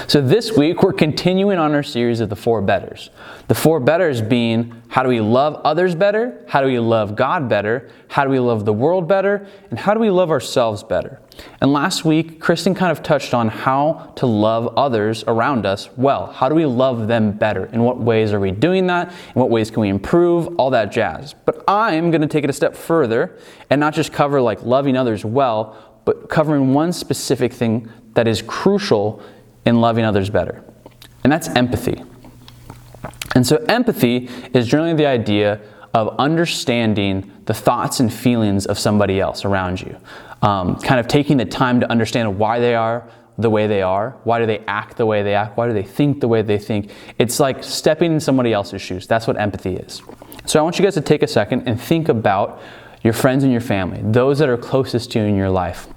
So this week we're continuing on our series of the four betters. The four betters being, how do we love others better? How do we love God better? How do we love the world better? And how do we love ourselves better? And last week, Kristen kind of touched on how to love others around us well. How do we love them better? In what ways are we doing that? In what ways can we improve? All that jazz. But I'm going to take it a step further and not just cover like loving others well, but covering one specific thing that is crucial in loving others better. And that's empathy. And so empathy is generally the idea of understanding the thoughts and feelings of somebody else around you. Kind of taking the time to understand why they are the way they are. Why do they act the way they act? Why do they think the way they think? It's like stepping in somebody else's shoes. That's what empathy is. So I want you guys to take a second and think about your friends and your family, those that are closest to you in your life.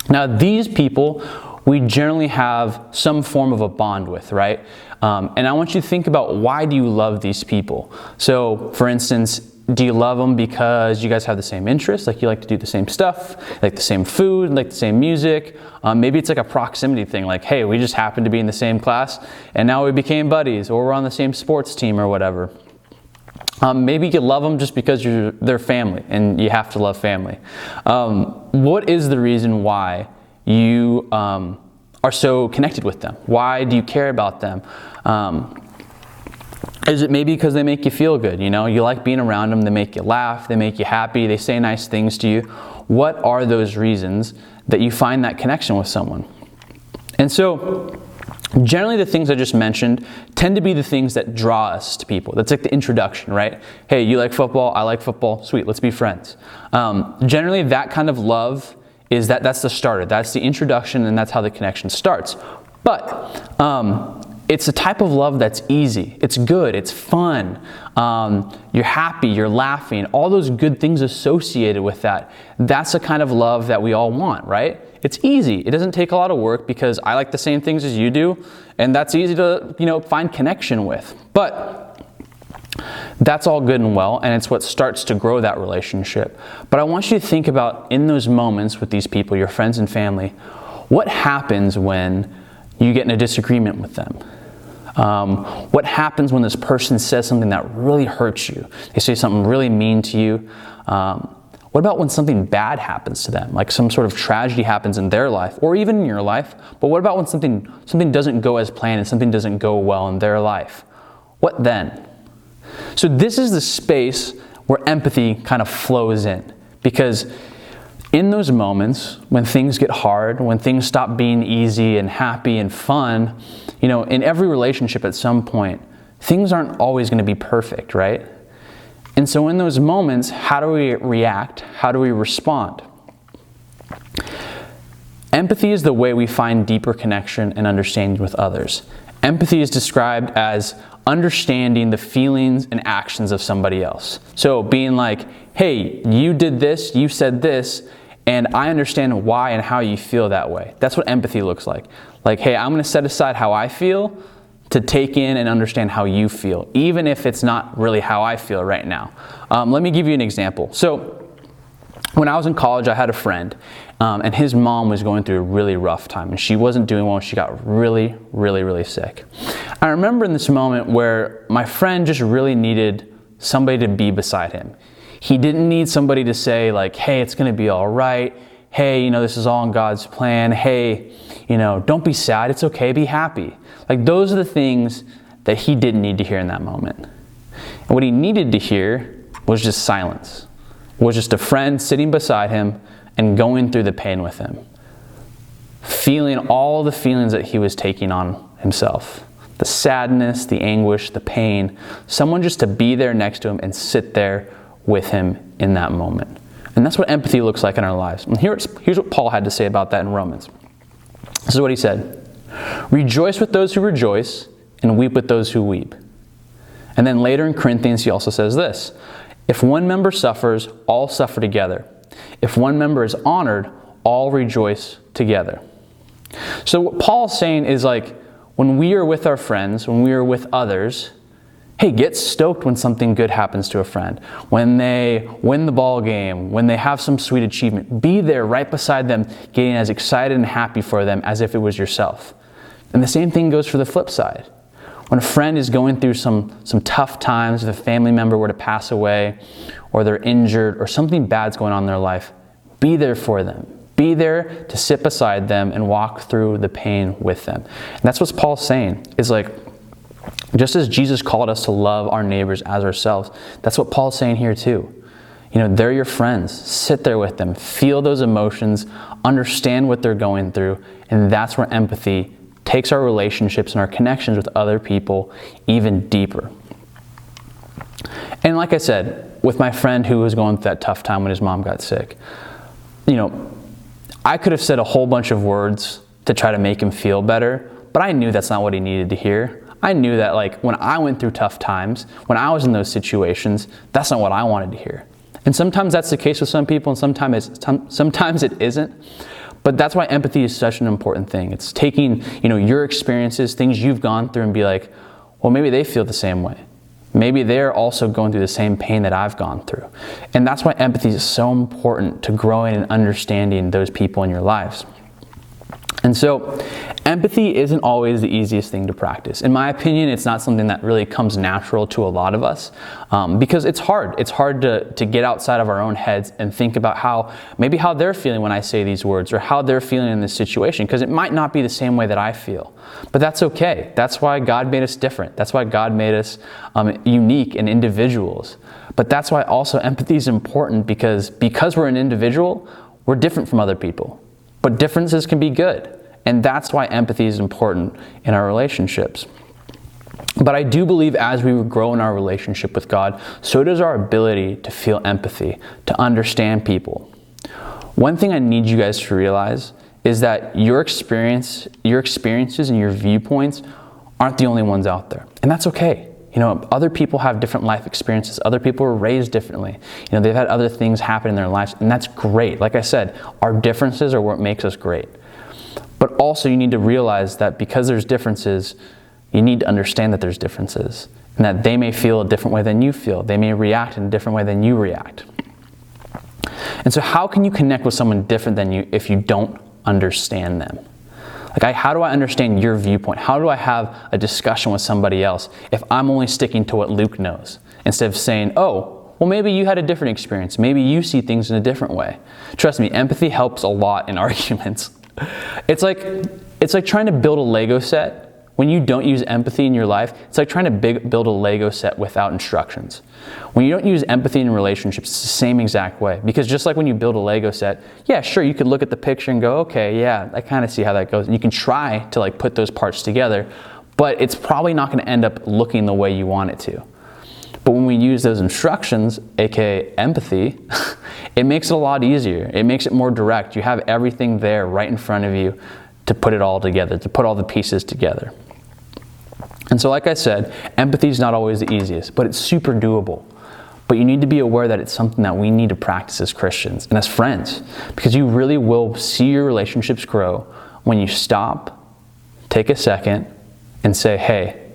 Now, these people we generally have some form of a bond with, right? And I want you to think about, why do you love these people? So, for instance, do you love them because you guys have the same interests, like you like to do the same stuff, like the same food, like the same music? Maybe it's like a proximity thing, like, hey, we just happen to be in the same class and now we became buddies, or we're on the same sports team or whatever. Maybe you love them just because you're their family and you have to love family. What is the reason why you are so connected with them? Why do you care about them? Is it maybe because they make you feel good? You know, you like being around them, they make you laugh, they make you happy, they say nice things to you. What are those reasons that you find that connection with someone? And so, generally the things I just mentioned tend to be the things that draw us to people. That's like the introduction, right? Hey, you like football, I like football, sweet, let's be friends. Generally that kind of love that's the starter, that's the introduction, and that's how the connection starts. But it's a type of love that's easy, it's good, it's fun, you're happy, you're laughing, all those good things associated with that. That's the kind of love that we all want, right? It's easy, it doesn't take a lot of work because I like the same things as you do, and that's easy to, find connection with. But that's all good and well, and it's what starts to grow that relationship. But I want you to think about, in those moments with these people, your friends and family, what happens when you get in a disagreement with them? What happens when this person says something that really hurts you? They say something really mean to you. What about when something bad happens to them, like some sort of tragedy happens in their life, or even in your life? But what about when something doesn't go as planned and something doesn't go well in their life? What then? So this is the space where empathy kind of flows in, because in those moments when things get hard, when things stop being easy and happy and fun, in every relationship at some point, things aren't always going to be perfect, right? And so in those moments, how do we react? How do we respond? Empathy is the way we find deeper connection and understanding with others. Empathy is described as understanding the feelings and actions of somebody else. So being like, hey, you did this, you said this, and I understand why and how you feel that way. That's what empathy looks like. Like, hey, I'm going to set aside how I feel to take in and understand how you feel, even if it's not really how I feel right now. Let me give you an example. So when I was in college, I had a friend, and his mom was going through a really rough time, and she wasn't doing well. She got really, really, really sick. I remember in this moment where my friend just really needed somebody to be beside him. He didn't need somebody to say like, hey, it's going to be all right. Hey, this is all in God's plan. Hey, don't be sad. It's okay. Be happy. Like, those are the things that he didn't need to hear in that moment. And what he needed to hear was just silence. Was just a friend sitting beside him and going through the pain with him. Feeling all the feelings that he was taking on himself. The sadness, the anguish, the pain. Someone just to be there next to him and sit there with him in that moment. And that's what empathy looks like in our lives. And here's what Paul had to say about that in Romans. This is what he said. Rejoice with those who rejoice and weep with those who weep. And then later in Corinthians, he also says this. If one member suffers, all suffer together. If one member is honored, all rejoice together. So what Paul's saying is, like, when we are with our friends, when we are with others, hey, get stoked when something good happens to a friend. When they win the ball game, when they have some sweet achievement, be there right beside them, getting as excited and happy for them as if it was yourself. And the same thing goes for the flip side. When a friend is going through some tough times, if a family member were to pass away, or they're injured, or something bad's going on in their life, be there for them. Be there to sit beside them and walk through the pain with them. And that's what Paul's saying, is like, just as Jesus called us to love our neighbors as ourselves, that's what Paul's saying here too. You know, they're your friends. Sit there with them. Feel those emotions. Understand what they're going through. And that's where empathy takes our relationships and our connections with other people even deeper. And like I said, with my friend who was going through that tough time when his mom got sick, you know, I could have said a whole bunch of words to try to make him feel better, but I knew that's not what he needed to hear. I knew that, like, when I went through tough times, when I was in those situations, that's not what I wanted to hear. And sometimes that's the case with some people, and sometimes it isn't. But that's why empathy is such an important thing. It's taking, you know, your experiences, things you've gone through, and be like, well, maybe they feel the same way. Maybe they're also going through the same pain that I've gone through. And that's why empathy is so important to growing and understanding those people in your lives. And so empathy isn't always the easiest thing to practice. In my opinion, it's not something that really comes natural to a lot of us because it's hard. It's hard to get outside of our own heads and think about how they're feeling when I say these words, or how they're feeling in this situation, because it might not be the same way that I feel. But that's okay. That's why God made us different. That's why God made us unique and individuals. But that's why also empathy is important, because we're an individual, we're different from other people. But differences can be good. And that's why empathy is important in our relationships. But I do believe as we grow in our relationship with God, so does our ability to feel empathy, to understand people. One thing I need you guys to realize is that your experiences and your viewpoints aren't the only ones out there. And that's okay. You know, other people have different life experiences. Other people were raised differently. You know, they've had other things happen in their lives, and that's great. Like I said, our differences are what makes us great. But also you need to realize that because there's differences, you need to understand that there's differences, and that they may feel a different way than you feel. They may react in a different way than you react. And so how can you connect with someone different than you if you don't understand them? Like, how do I understand your viewpoint? How do I have a discussion with somebody else if I'm only sticking to what Luke knows, instead of saying, oh, well, maybe you had a different experience. Maybe you see things in a different way. Trust me, empathy helps a lot in arguments. It's like trying to build a Lego set. When you don't use empathy in your life, it's like trying to build a Lego set without instructions. When you don't use empathy in relationships, it's the same exact way. Because just like when you build a Lego set, yeah, sure, you could look at the picture and go, okay, yeah, I kind of see how that goes. And you can try to like put those parts together, but it's probably not going to end up looking the way you want it to. But when we use those instructions, aka empathy, it makes it a lot easier. It makes it more direct. You have everything there right in front of you to put it all together, to put all the pieces together. And so like I said, empathy is not always the easiest, but it's super doable. But you need to be aware that it's something that we need to practice as Christians and as friends, because you really will see your relationships grow when you stop, take a second, and say, hey,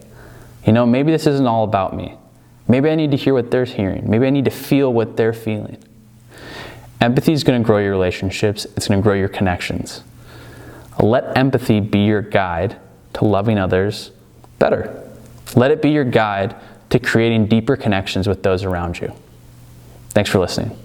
you know, maybe this isn't all about me. Maybe I need to hear what they're hearing. Maybe I need to feel what they're feeling. Empathy is going to grow your relationships. It's going to grow your connections. Let empathy be your guide to loving others better. Let it be your guide to creating deeper connections with those around you. Thanks for listening.